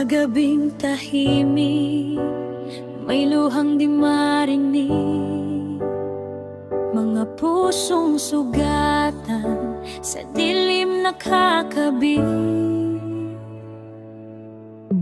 gabing tahimik, may luhang di marinig, mga pusong sugatan sa dilim nakakabig.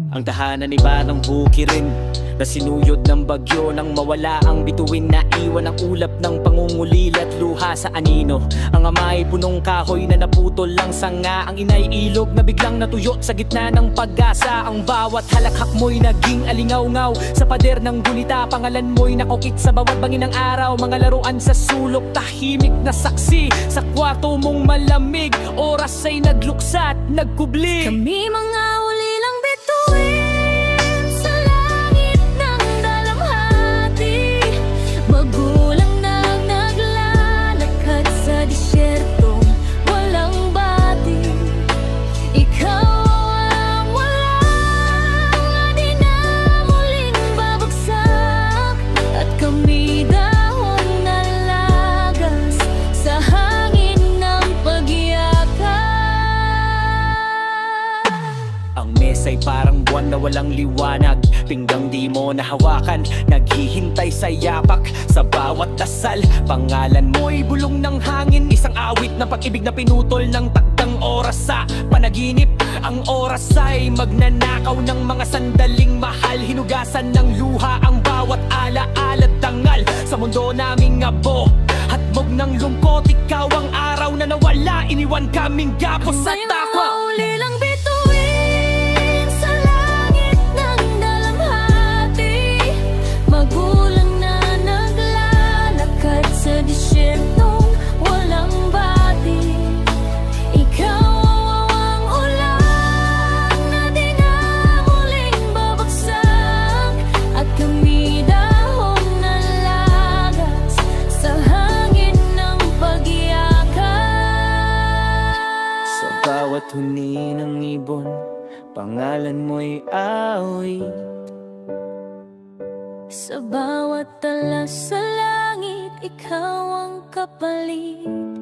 Ang tahanan ni Barang Bukirin na sinuyod ng bagyo nang mawala ang bituin na iwan ang ulap ng pangungulila at luha sa anino. Ang amay punong kahoy na naputol lang sanga, ang inay ilog na biglang natuyo sa gitna ng pag-asa. Ang bawat halakhak mo'y naging alingaw-ngaw sa pader ng gulita, pangalan mo'y nakukit sa bawat bangin ng araw. Mga laruan sa sulok, tahimik na saksi sa kwarto mong malamig, oras ay nagluksa at nagkubli. Kami mga ulilang bituin sa langit ng dalamhati, magulang na naglalakad sa disyertong walang bati. Ikaw ang walang di na muling babagsak, at kami dahon na lagas sa hangin ng pagyakap. Ang mesa'y parang buwan na walang liwanag, pinggang di mo nahawakan, naghihintay sa yapak. Sa bawat dasal, pangalan mo'y bulong ng hangin, isang awit ng pag-ibig na pinutol ng takdang oras sa panaginip. Ang oras ay magnanakaw ng mga sandaling mahal, hinugasan ng luha ang bawat ala-ala't dangal. Sa mundo naming abo, hatmog ng lungkot, ikaw ang araw na nawala, iniwan kaming gapos sa May mga takwa. ulilang bituin sa langit ng dalamhati, magulang na naglalakad sa disyertong walang bati. Ikaw ang ulan na di na muling babagsak, at kami dahon na lagas sa hangin ng pagyakap. Sa bawat huni ng ibon, pangalan mo'y awit. Sa bawat talas sa langit, ikaw ang kapalit.